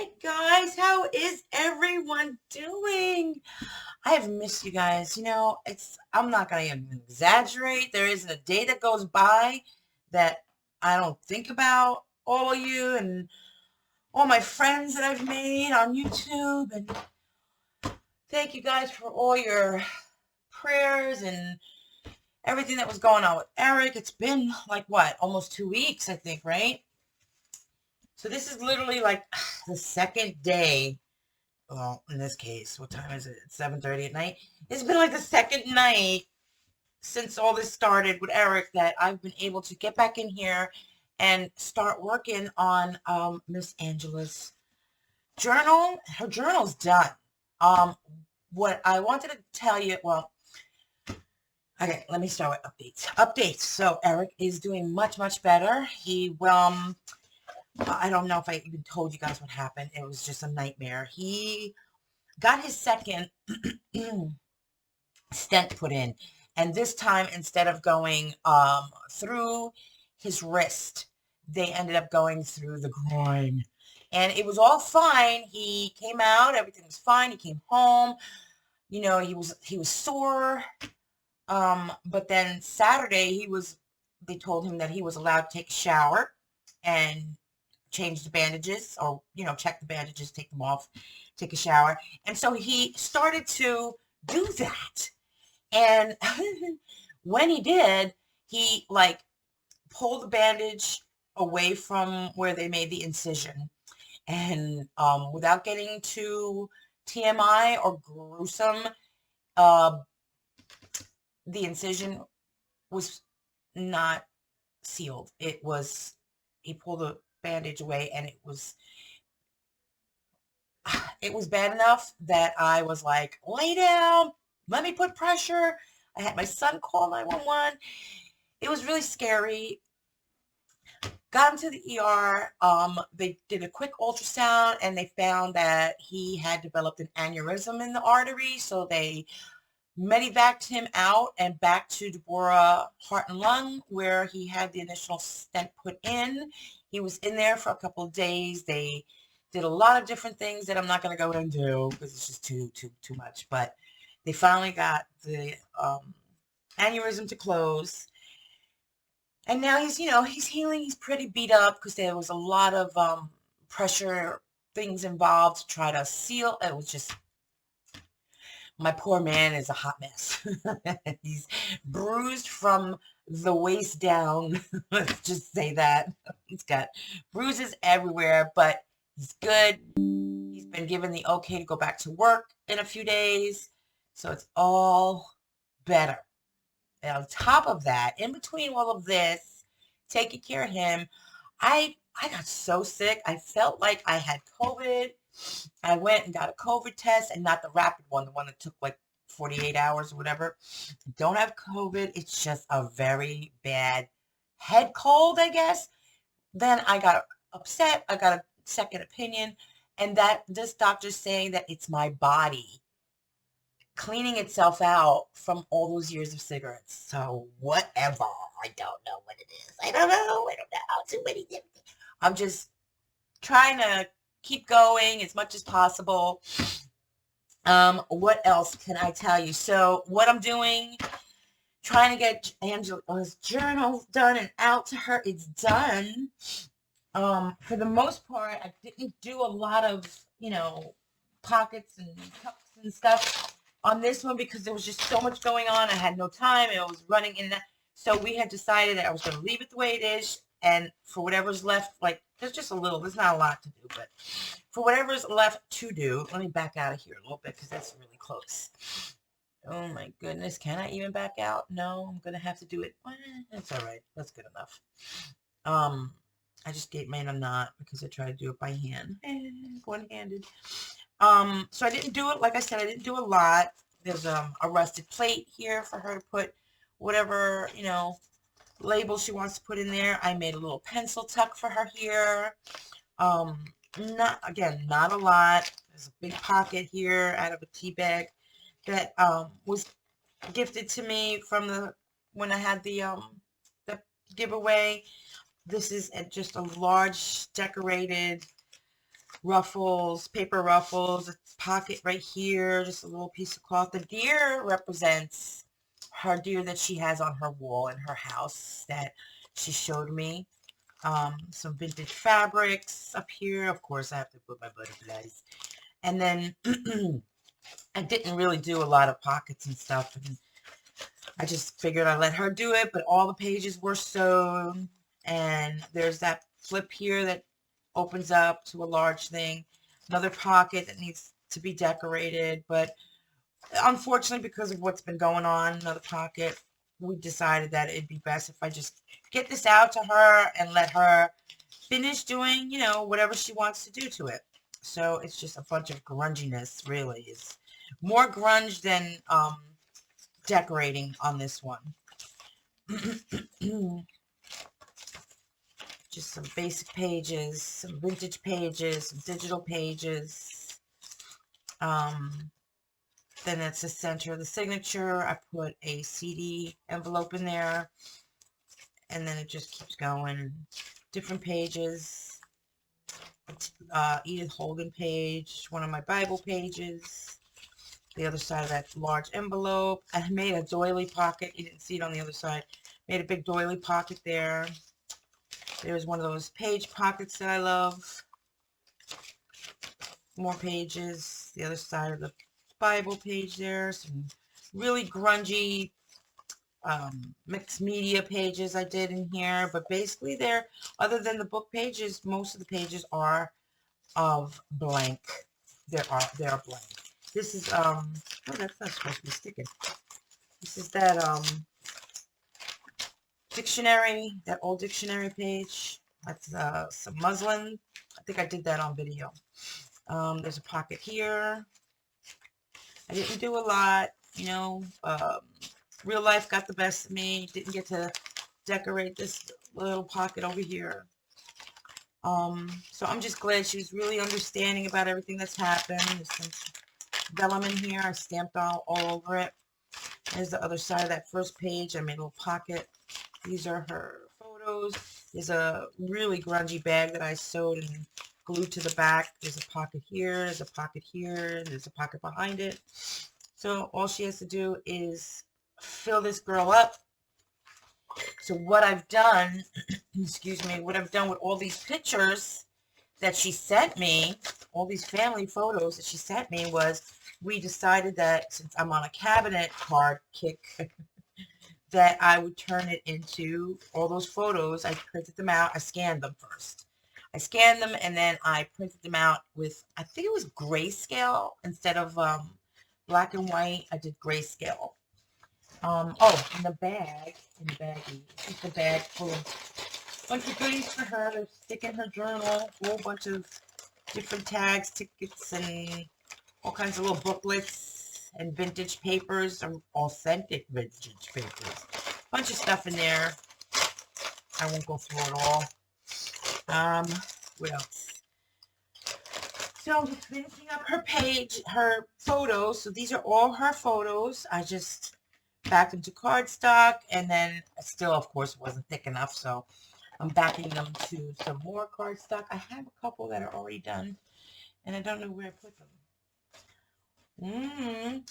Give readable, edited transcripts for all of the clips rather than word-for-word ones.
Hey guys, how is everyone doing? I have missed you guys. I'm not gonna even exaggerate. There isn't a day that goes by that I don't think about all of you and all my friends that I've made on YouTube. And thank you guys for all your prayers and everything that was going on with Eric. It's been like what, almost 2 weeks, I think, right? So this is literally like the second day. Well, in this case, what time is it? It's 7:30 at night. It's been like the second night since all this started with Eric that I've been able to get back in here and start working on Miss Angela's journal. Her journal's done. Um, what I wanted to tell you, well, okay, let me start with updates. Updates. So Eric is doing much, much better. I don't know if I even told you guys what happened. It was just a nightmare. He got his second stent put in, and this time, instead of going through his wrist, they ended up going through the groin, and it was all fine. He came out, everything was fine. He came home, he was sore, but then Saturday they told him that he was allowed to take a shower and change the bandages, or check the bandages, take them off, take a shower. And so he started to do that. And when he did, he like pulled the bandage away from where they made the incision. And without getting too TMI or gruesome, uh, the incision was not sealed. He pulled the bandage away, and it was bad enough that I was like, lay down, let me put pressure. I had my son call 911. It was really scary. Got him to the ER. They did a quick ultrasound, and they found that he had developed an aneurysm in the artery. So they medevaced him out and back to Deborah Heart and Lung, where he had the initial stent put in. He was in there for a couple of days. They did a lot of different things that I'm not going to go into because it's just too much. But they finally got the aneurysm to close, and now he's healing. He's pretty beat up because there was a lot of pressure things involved to try to seal. It was just, my poor man is a hot mess. He's bruised from the waist down. Let's just say that. He's got bruises everywhere, but he's good. He's been given the okay to go back to work in a few days. So it's all better. And on top of that, in between all of this, taking care of him, I got so sick. I felt like I had COVID. I went and got a COVID test, and not the rapid one, the one that took like 48 hours or whatever. Don't have COVID. It's just a very bad head cold, I guess. Then I got upset. I got a second opinion, and that this doctor's saying that it's my body cleaning itself out from all those years of cigarettes. So whatever. I don't know what it is. I don't know. Too many different things. I'm just trying to keep going as much as possible. What else can I tell you? So what I'm doing, trying to get Angela's journal done and out to her. It's done. For the most part, I didn't do a lot of, pockets and cups and stuff on this one because there was just so much going on. I had no time. It was running in and out. So we had decided that I was going to leave it the way it is. And for whatever's left, like, there's not a lot to do, but for whatever's left to do, let me back out of here a little bit because that's really close. Oh my goodness. Can I even back out? No, I'm going to have to do it. That's all right. That's good enough. I just made a knot because I tried to do it by hand. One-handed. So I didn't do it. Like I said, I didn't do a lot. There's a rusted plate here for her to put whatever, label she wants to put in there. I made a little pencil tuck for her here. Not a lot. There's a big pocket here out of a tea bag that was gifted to me from when I had the giveaway. This is just a large decorated ruffles, paper ruffles, a pocket right here, just a little piece of cloth. The deer represents her deer that she has on her wall in her house that she showed me. Some vintage fabrics up here. Of course, I have to put my butterflies. And then I didn't really do a lot of pockets and stuff. And I just figured I'd let her do it, but all the pages were sewn. And there's that flip here that opens up to a large thing. Another pocket that needs to be decorated, but unfortunately, because of what's been going on, another pocket, we decided that it'd be best if I just get this out to her and let her finish doing, you know, whatever she wants to do to it. So it's just a bunch of grunginess, really. It's more grunge than decorating on this one. Just some basic pages, some vintage pages, some digital pages. Then it's the center of the signature. I put a CD envelope in there. And then it just keeps going. Different pages. Edith Holden page. One of my Bible pages. The other side of that large envelope. I made a doily pocket. You didn't see it on the other side. Made a big doily pocket there. There's one of those page pockets that I love. More pages. The other side of the Bible page there. Some really grungy mixed media pages I did in here. But basically they're, other than the book pages, most of the pages are of blank. They are blank. This is, oh, that's not supposed to be sticking. This is that, dictionary, that old dictionary page. That's some muslin. I think I did that on video. There's a pocket here. I didn't do a lot, you know. Real life got the best of me. Didn't get to decorate this little pocket over here. So I'm just glad she was really understanding about everything that's happened. There's some vellum in here. I stamped all over it. There's the other side of that first page. I made a little pocket. These are her photos. There's a really grungy bag that I sewed and glued to the back. There's a pocket here. There's a pocket here. There's a pocket behind it. So all she has to do is fill this girl up. So what I've done, excuse me, what I've done with all these pictures that she sent me, all these family photos that she sent me, was we decided that since I'm on a cabinet card kick, that I would turn it into all those photos. I printed them out. I scanned them first. I scanned them and then I printed them out with, I think it was grayscale instead of black and white. I did grayscale. Oh, in the baggie, this is the bag full of a bunch of goodies for her to stick in her journal, a whole bunch of different tags, tickets, and all kinds of little booklets and vintage papers, authentic vintage papers. Bunch of stuff in there. I won't go through it all. What else? So I'm just finishing up her page, her photos. So these are all her photos. I just backed them to cardstock, and then still, of course, wasn't thick enough, so I'm backing them to some more cardstock. I have a couple that are already done, and I don't know where I put them.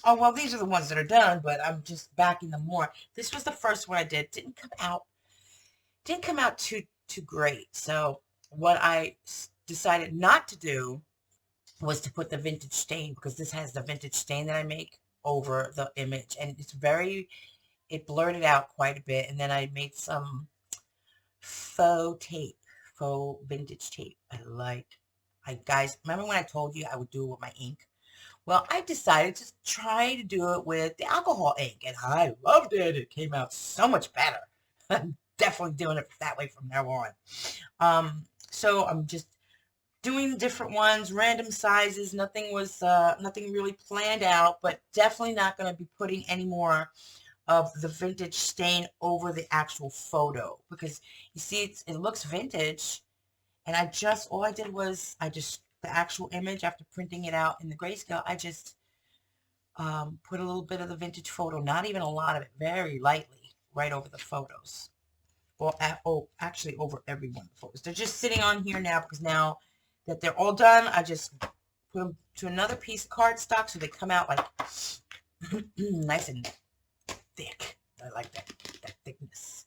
Oh, well, these are the ones that are done, but I'm just backing them more. This was the first one I did. Didn't come out too great. So what I decided not to do was to put the vintage stain, because this has the vintage stain that I make over the image, and it blurred it out quite a bit. And then I made some faux vintage tape. Guys, remember when I told you I would do it with my ink? Well, I decided to try to do it with the alcohol ink, and I loved it. It came out so much better. I'm definitely doing it that way from now on. So I'm just doing different ones, random sizes. Nothing really planned out, but definitely not going to be putting any more of the vintage stain over the actual photo, because you see it looks vintage, and all I did was the actual image, after printing it out in the grayscale, I just put a little bit of the vintage photo, not even a lot of it, very lightly, right over the photos. Well, actually over every one of the photos. They're just sitting on here now because now that they're all done, I just put them to another piece of cardstock so they come out like nice and thick. I like that thickness.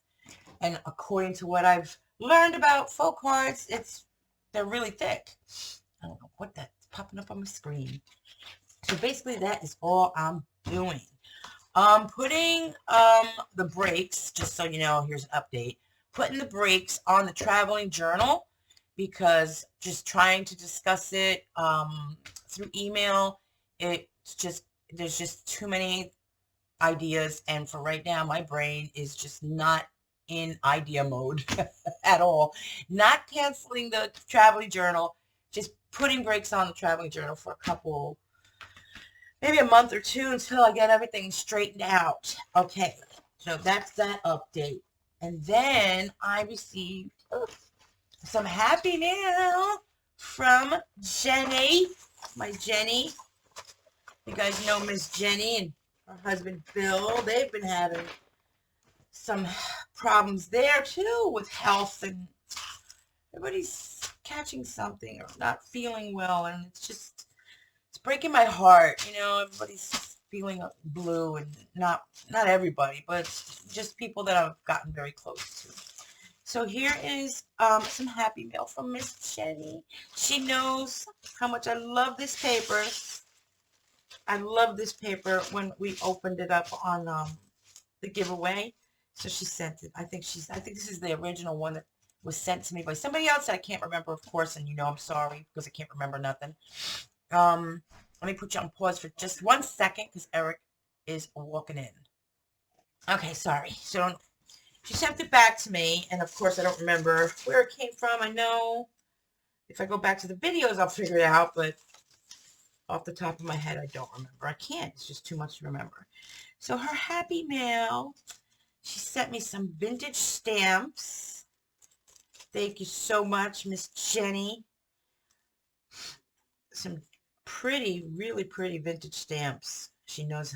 And according to what I've learned about faux cards, they're really thick. I don't know what that's popping up on my screen. So basically that is all I'm doing. Putting the brakes, just so you know, here's an update. Putting the brakes on the traveling journal because just trying to discuss it through email, there's just too many ideas, and for right now my brain is just not in idea mode at all. Not canceling the traveling journal, just putting brakes on the traveling journal for maybe a month or two until I get everything straightened out. Okay, so that's that update. And then I received some happy mail from Jenny, my Jenny. You guys know Miss Jenny and her husband Bill. They've been having some problems there too with health, and everybody's catching something or not feeling well, and it's breaking my heart. You know, everybody's feeling blue, and not everybody, but just people that I've gotten very close to. So here is some happy mail from Miss Jenny. She knows how much I love this paper. I love this paper when we opened it up on the giveaway. So she sent it. I think this is the original one that was sent to me by somebody else that I can't remember, of course, and you know I'm sorry because I can't remember nothing. Let me put you on pause for just 1 second because Eric is walking in. Okay, sorry. So she sent it back to me, and of course I don't remember where it came from. I know if I go back to the videos I'll figure it out, but off the top of my head I don't remember. I can't. It's just too much to remember. So her happy mail, she sent me some vintage stamps. Thank you so much, Miss Jenny. Some pretty, really pretty vintage stamps. She knows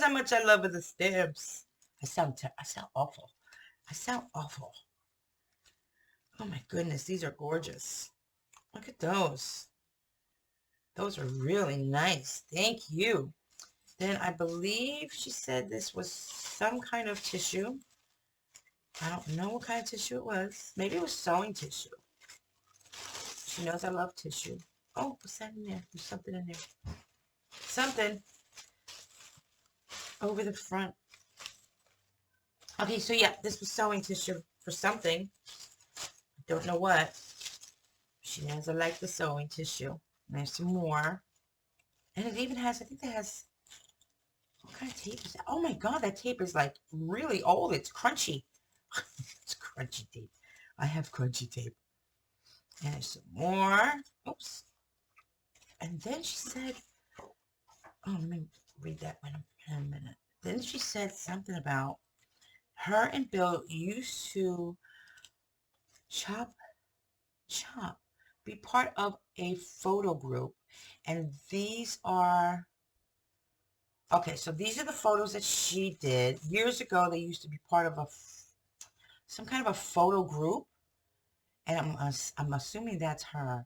how much I love the stamps. I sound awful. I sound awful. Oh my goodness, these are gorgeous. Look at those. Those are really nice. Thank you. Then I believe she said this was some kind of tissue. I don't know what kind of tissue it was. Maybe it was sewing tissue. She knows I love tissue. Oh, what's that in there? There's something in there. Something over the front. Okay, so yeah, this was sewing tissue for something. I don't know what. She knows I like the sewing tissue. And there's some more. And it even has, I think that has, what kind of tape is that? Oh my God, that tape is like really old. It's crunchy. It's crunchy tape. I have crunchy tape. And there's some more. Oops. And then she said, oh, let me read that one in a minute. Then she said something about her and Bill used to be part of a photo group. And these are, okay, so these are the photos that she did. Years ago, they used to be part of some kind of a photo group. And I'm assuming that's her.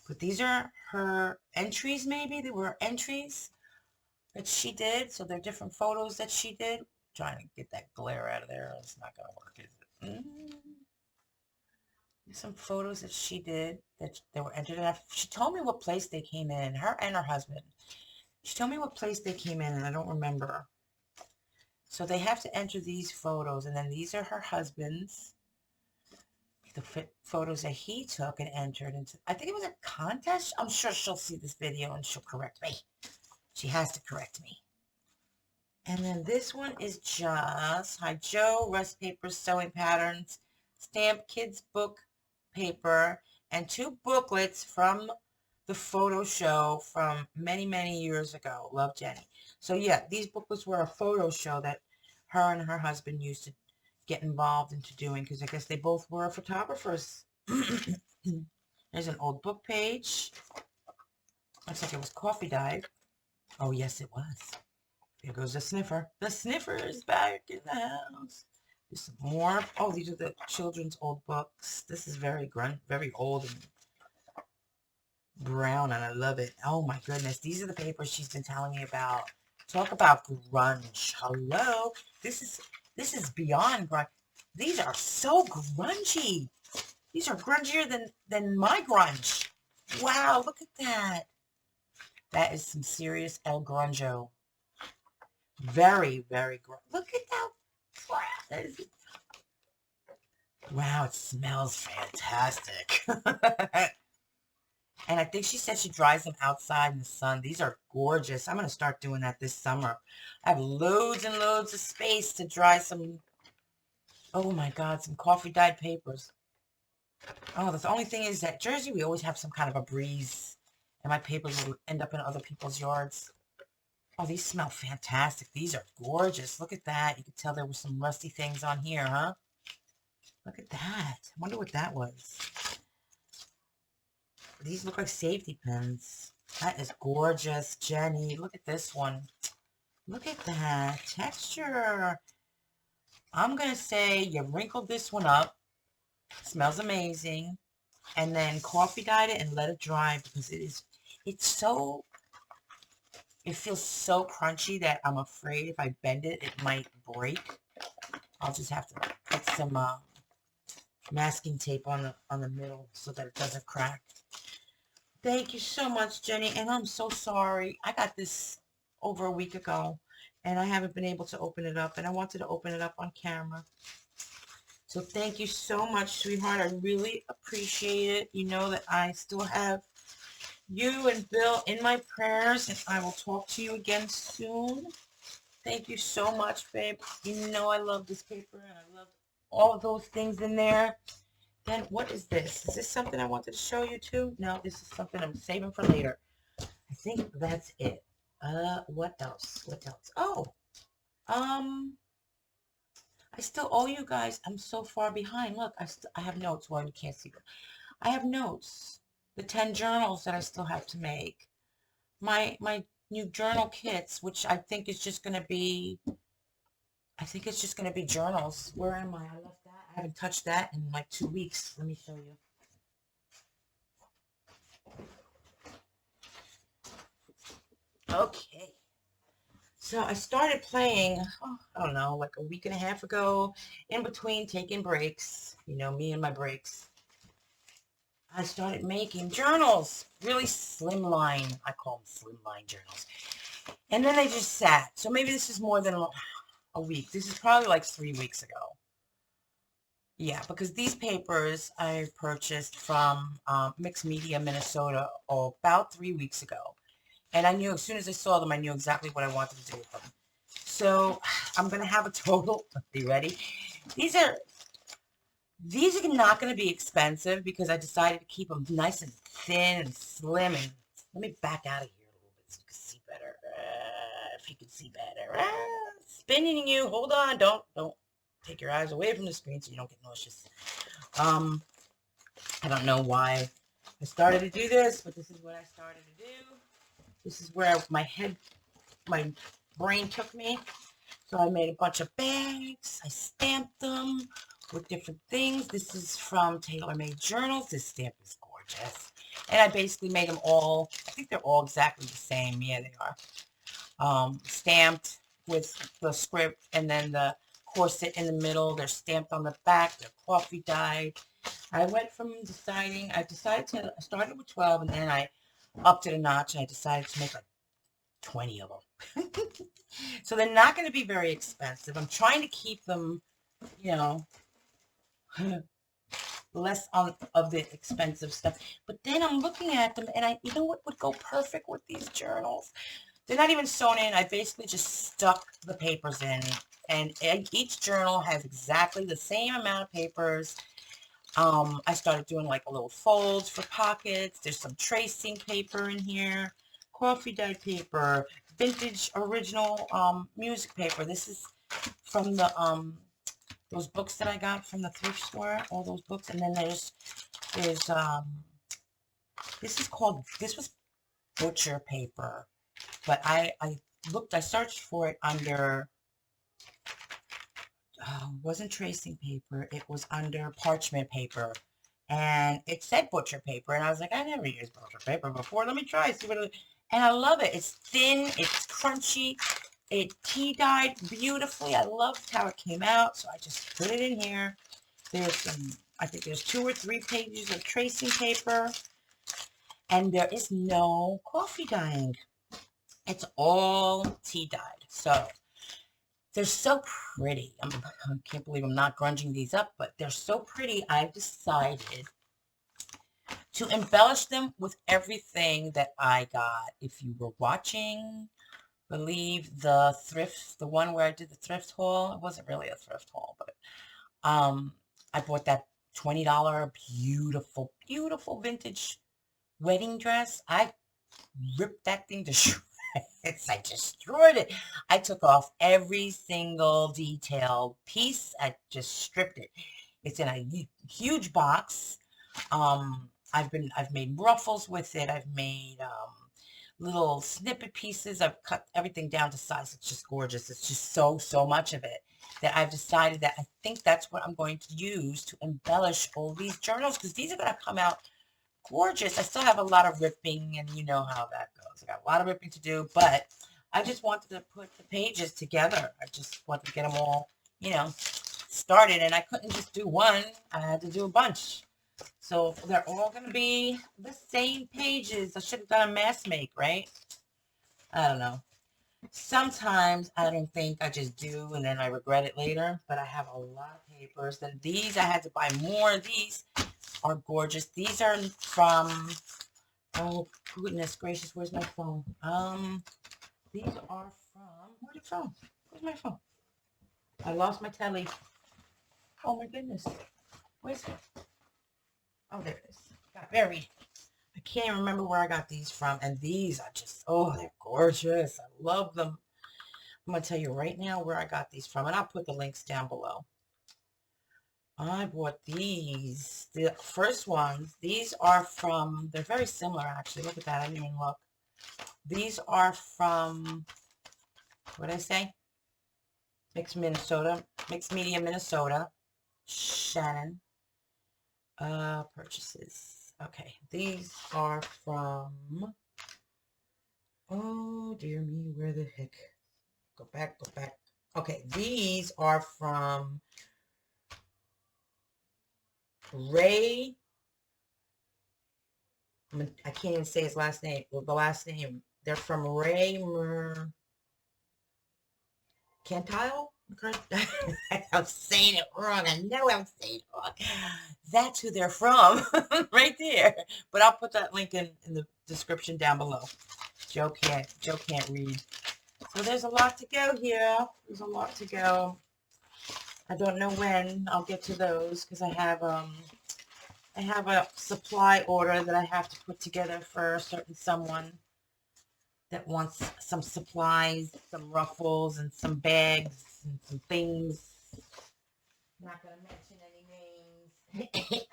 But these are her entries, maybe. They were entries that she did. So they're different photos that she did. I'm trying to get that glare out of there. It's not going to work, is it? Some photos that she did that they were entered in. She told me what place they came in, her and her husband. She told me what place they came in, and I don't remember. So they have to enter these photos, and then these are her husband's. The photos that he took and entered into, I think it was a contest. I'm sure she'll see this video and she'll correct me. She has to correct me. And then this one is just Hi Joe, rust paper, sewing patterns, stamp kids book paper, and 2 booklets from the photo show from many, many years ago. Love, Jenny. So yeah, these booklets were a photo show that her and her husband used to get involved into doing, because I guess they both were photographers. There's an old book page. Looks like it was coffee dyed. Oh yes, it was. Here goes the sniffer. The sniffer is back in the house. There's some more. Oh, these are the children's old books. This is very old and brown, and I love it. Oh my goodness. These are the papers she's been telling me about. Talk about grunge. Hello. This is this is beyond grunge. These are so grungy. These are grungier than my grunge. Wow, look at that. That is some serious El Grunjo. Very, very grunge. Look at that. That is, wow, it smells fantastic. And I think she said she dries them outside in the sun. These are gorgeous. I'm going to start doing that this summer. I have loads and loads of space to dry some, oh my God, some coffee dyed papers. Oh, the only thing is that Jersey, we always have some kind of a breeze, and my papers will end up in other people's yards. Oh, these smell fantastic. These are gorgeous. Look at that. You can tell there were some rusty things on here, huh? Look at that. I wonder what that was. These look like safety pins. That is gorgeous, Jenny. Look at this one. Look at that texture. I'm going to say you wrinkled this one up. Smells amazing. And then coffee dyed it and let it dry because it's so, it feels so crunchy that I'm afraid if I bend it, it might break. I'll just have to put some masking tape on the middle so that it doesn't crack. Thank you so much, Jenny. And I'm so sorry. I got this over a week ago, and I haven't been able to open it up, and I wanted to open it up on camera. So thank you so much, sweetheart. I really appreciate it. You know that I still have you and Bill in my prayers, and I will talk to you again soon. Thank you so much, babe. You know I love this paper, and I love all of those things in there. Then what is this? Is this something I wanted to show you too? No, this is something I'm saving for later. I think that's it. What else? What else? Oh, I still owe you guys. I'm so far behind. Look, I have notes. Well, you can't see them. I have notes. The 10 journals that I still have to make. My new journal kits, which I think is just going to be, I think it's just going to be journals. Where am I? I left that. I haven't touched that in like 2 weeks. Let me show you. Okay. So I started playing, I don't know, like a week and a half ago, in between taking breaks, you know, me and my breaks. I started making journals, really slimline. I call them slimline journals. And then they just sat. So maybe this is more than a week. This is probably like 3 weeks ago. Yeah, because these papers I purchased from Mixed Media, Minnesota, about 3 weeks ago. And I knew as soon as I saw them, I knew exactly what I wanted to do with them. So I'm going to have a total. Are you ready? These are not going to be expensive because I decided to keep them nice and thin and slim. And let me back out of here a little bit so you can see better. If you can see better. Spinning you. Hold on. Don't take your eyes away from the screen so you don't get nauseous. I don't know why I started to do this, but this is what I started to do. This is where my brain took me. So I made a bunch of bags. I stamped them with different things. This is from Tailor Made Journals. This stamp is gorgeous. And I basically made them all, I think they're all exactly the same. Yeah, they are. Stamped with the script and then the corset in the middle. They're stamped on the back. They're coffee dyed. I started with 12 and then I upped it a notch and I decided to make like 20 of them. So they're not going to be very expensive. I'm trying to keep them, you know, less of the expensive stuff. But then I'm looking at them and you know what would go perfect with these journals? They're not even sewn in. I basically just stuck the papers in. And each journal has exactly the same amount of papers. I started doing like a little folds for pockets. There's some tracing paper in here, coffee dyed paper, vintage original music paper. This is from the those books that I got from the thrift store, all those books. And then there's this was butcher paper, but I searched for it under wasn't tracing paper, it was under parchment paper. and it said butcher paper, and I was like, I never used butcher paper before. Let me try, see what it, and I love it. It's thin, it's crunchy, it tea dyed beautifully. I loved how it came out, so I just put it in here. There's some, I think there's 2 or 3 pages of tracing paper, and there is no coffee dyeing. It's all tea dyed. So they're so pretty. I can't believe I'm not grunging these up, but they're so pretty. I've decided to embellish them with everything that I got. If you were watching, believe the thrift, the one where I did the thrift haul, it wasn't really a thrift haul, but I bought that $20 beautiful, beautiful vintage wedding dress. I ripped that thing to shreds. I destroyed it. I took off every single detail piece. I just stripped it. It's in a huge box. I've made ruffles with it. I've made little snippet pieces. I've cut everything down to size. It's just gorgeous. It's just so much of it that I've decided that I think that's what I'm going to use to embellish all these journals, because these are going to come out gorgeous. I still have a lot of ripping, and you know how that goes. I got a lot of ripping to do, but I just wanted to put the pages together. I just wanted to get them all, you know, started, and I couldn't just do one. I had to do a bunch. So they're all going to be the same pages. I should have done a mass make, right? I don't know. Sometimes I don't think, I just do, and then I regret it later. But I have a lot of papers. And these, I had to buy more. These are gorgeous. These are from, oh goodness gracious, where's my phone? These are from, where's the phone? Where's my phone? I lost my telly. Oh my goodness. Where's it? Oh, there it is. Got buried. I can't remember where I got these from. And these are just, oh, they're gorgeous. I love them. I'm going to tell you right now where I got these from. And I'll put the links down below. I bought these. The first ones, these are from, they're very similar actually. Look at that. I didn't even look. These are from, what did I say? Mixed Media, Minnesota. Shannon. Purchases. Okay, these are from, oh dear me, where the heck? Go back. Okay, these are from Ray. I can't even say his last name. Well, the last name. They're from RayMercantile. I'm saying it wrong. I know I'm saying it wrong. That's who they're from, right there. But I'll put that link in the description down below. Joe can't read. So there's a lot to go here. There's a lot to go. I don't know when I'll get to those, because I have a supply order that I have to put together for a certain someone that wants some supplies, some ruffles, and some bags, and some things. I'm not going to mention any names.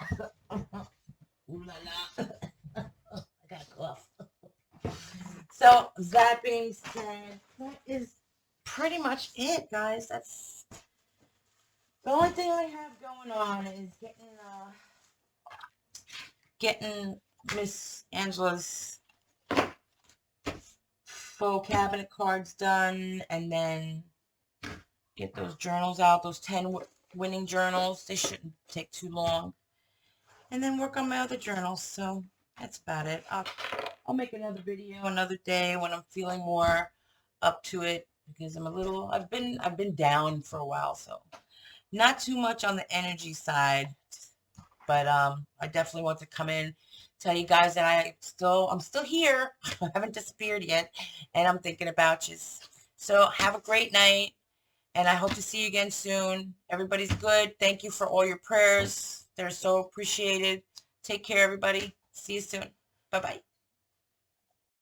Ooh la la. I got a cough. So, that being said, that is pretty much it, guys. That's the only thing I have going on is getting Miss Angela's faux cabinet cards done, and then get those journals out, those 10 winning journals. They shouldn't take too long. And then work on my other journals. So that's about it. I'll make another video another day when I'm feeling more up to it, because I've been down for a while, so not too much on the energy side. But I definitely want to come in, tell you guys that I'm still here. I haven't disappeared yet, and I'm thinking about you. So have a great night, and I hope to see you again soon. Everybody's good. Thank you for all your prayers. They're so appreciated. Take care, everybody. See you soon. Bye-bye.